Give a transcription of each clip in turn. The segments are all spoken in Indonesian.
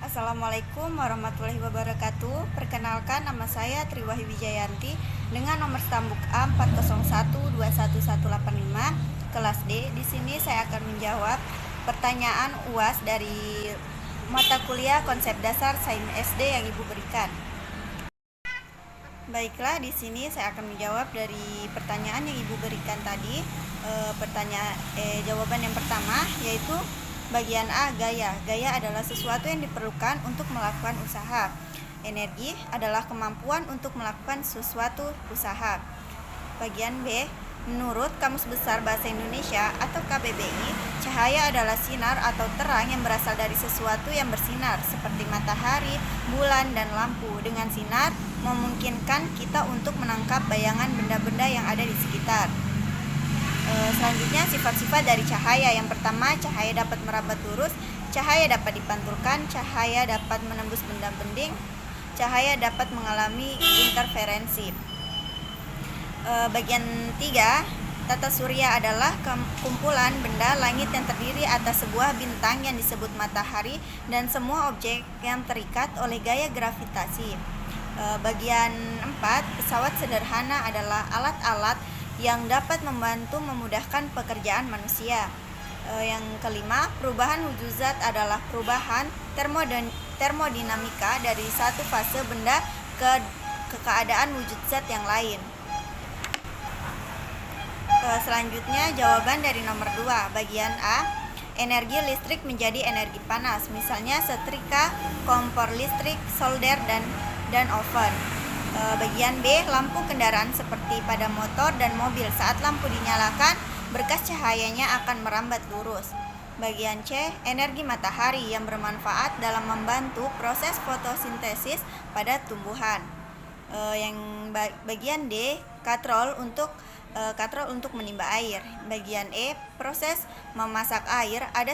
Assalamualaikum warahmatullahi wabarakatuh. Perkenalkan, nama saya Triwahi Wijayanti dengan nomor stambuk A 401211185 kelas D. Di sini saya akan menjawab pertanyaan UAS dari mata kuliah konsep dasar Sains SD yang Ibu berikan. Baiklah, di sini saya akan menjawab dari pertanyaan yang Ibu berikan tadi. Jawaban yang pertama yaitu bagian A, gaya. Gaya adalah sesuatu yang diperlukan untuk melakukan usaha. Energi adalah kemampuan untuk melakukan sesuatu usaha. Bagian B, menurut Kamus Besar Bahasa Indonesia atau KBBI, cahaya adalah sinar atau terang yang berasal dari sesuatu yang bersinar seperti matahari, bulan, dan lampu. Dengan sinar memungkinkan kita untuk menangkap bayangan benda-benda yang ada di sekitar. Selanjutnya, sifat-sifat dari cahaya. Yang pertama, cahaya dapat merambat lurus, cahaya dapat dipantulkan, cahaya dapat menembus benda bending, cahaya dapat mengalami interferensi. Bagian 3, tata surya adalah kumpulan benda langit yang terdiri atas sebuah bintang yang disebut matahari dan semua objek yang terikat oleh gaya gravitasi. Bagian 4, pesawat sederhana adalah alat-alat yang dapat membantu memudahkan pekerjaan manusia. Yang kelima, perubahan wujud zat adalah perubahan termodinamika dari satu fase benda ke keadaan wujud zat yang lain. Selanjutnya, jawaban dari nomor 2, bagian A, energi listrik menjadi energi panas, misalnya setrika, kompor listrik, solder, dan oven. Bagian B, lampu kendaraan seperti pada motor dan mobil. Saat lampu dinyalakan, berkas cahayanya akan merambat lurus. Bagian C, energi matahari yang bermanfaat dalam membantu proses fotosintesis pada tumbuhan. Yang bagian D, katrol untuk menimba air. Bagian E, proses memasak air. Ada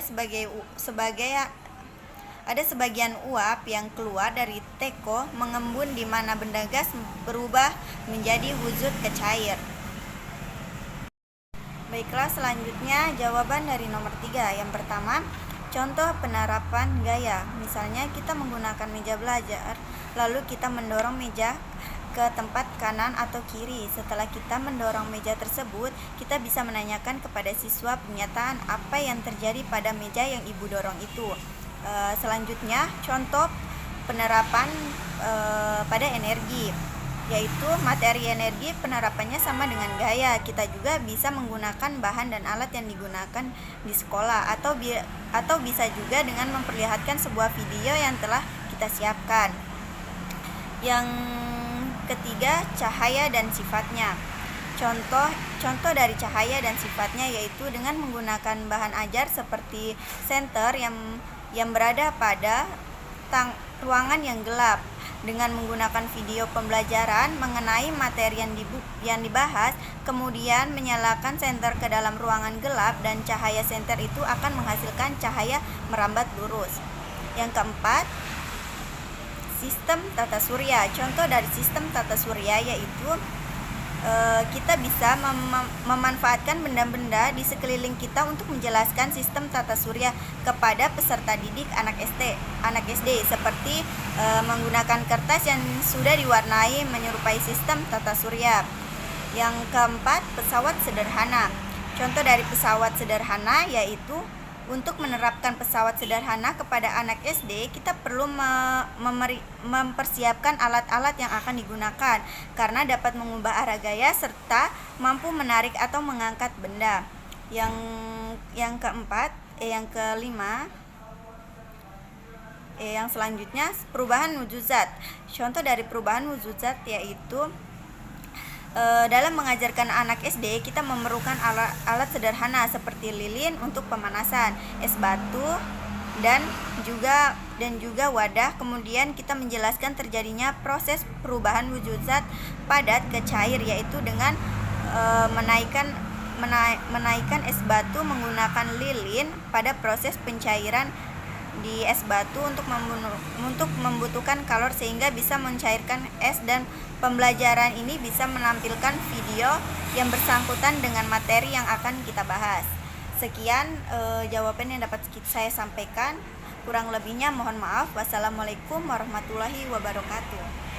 sebagian uap yang keluar dari teko mengembun di mana benda gas berubah menjadi wujud ke cair. Baiklah, selanjutnya jawaban dari nomor 3. Yang pertama, contoh penerapan gaya. Misalnya kita menggunakan meja belajar, lalu kita mendorong meja ke tempat kanan atau kiri. Setelah kita mendorong meja tersebut, kita bisa menanyakan kepada siswa pernyataan apa yang terjadi pada meja yang Ibu dorong itu. Selanjutnya, contoh penerapan pada energi, yaitu materi energi penerapannya sama dengan gaya. Kita juga bisa menggunakan bahan dan alat yang digunakan di sekolah atau bisa juga dengan memperlihatkan sebuah video yang telah kita siapkan. Yang ketiga, cahaya dan sifatnya. Contoh dari cahaya dan sifatnya yaitu dengan menggunakan bahan ajar seperti senter yang berada pada ruangan yang gelap, dengan menggunakan video pembelajaran mengenai materi yang dibahas, kemudian menyalakan senter ke dalam ruangan gelap dan cahaya senter itu akan menghasilkan cahaya merambat lurus. Yang keempat, sistem tata surya. Contoh dari sistem tata surya yaitu kita bisa memanfaatkan benda-benda di sekeliling kita untuk menjelaskan sistem tata surya kepada peserta didik anak SD seperti menggunakan kertas yang sudah diwarnai menyerupai sistem tata surya. Yang keempat, pesawat sederhana. Contoh dari pesawat sederhana yaitu untuk menerapkan pesawat sederhana kepada anak SD, kita perlu mempersiapkan alat-alat yang akan digunakan karena dapat mengubah arah gaya serta mampu menarik atau mengangkat benda. Yang kelima, yang selanjutnya, perubahan wujud zat. Contoh dari perubahan wujud zat yaitu dalam mengajarkan anak SD, kita memerlukan alat sederhana seperti lilin untuk pemanasan, es batu, dan juga wadah. Kemudian kita menjelaskan terjadinya proses perubahan wujud zat padat ke cair, yaitu dengan menaikkan es batu menggunakan lilin pada proses pencairan di es batu untuk membutuhkan kalor sehingga bisa mencairkan es, dan pembelajaran ini bisa menampilkan video yang bersangkutan dengan materi yang akan kita bahas. Sekian jawaban yang dapat saya sampaikan. Kurang lebihnya mohon maaf. Wassalamualaikum warahmatullahi wabarakatuh.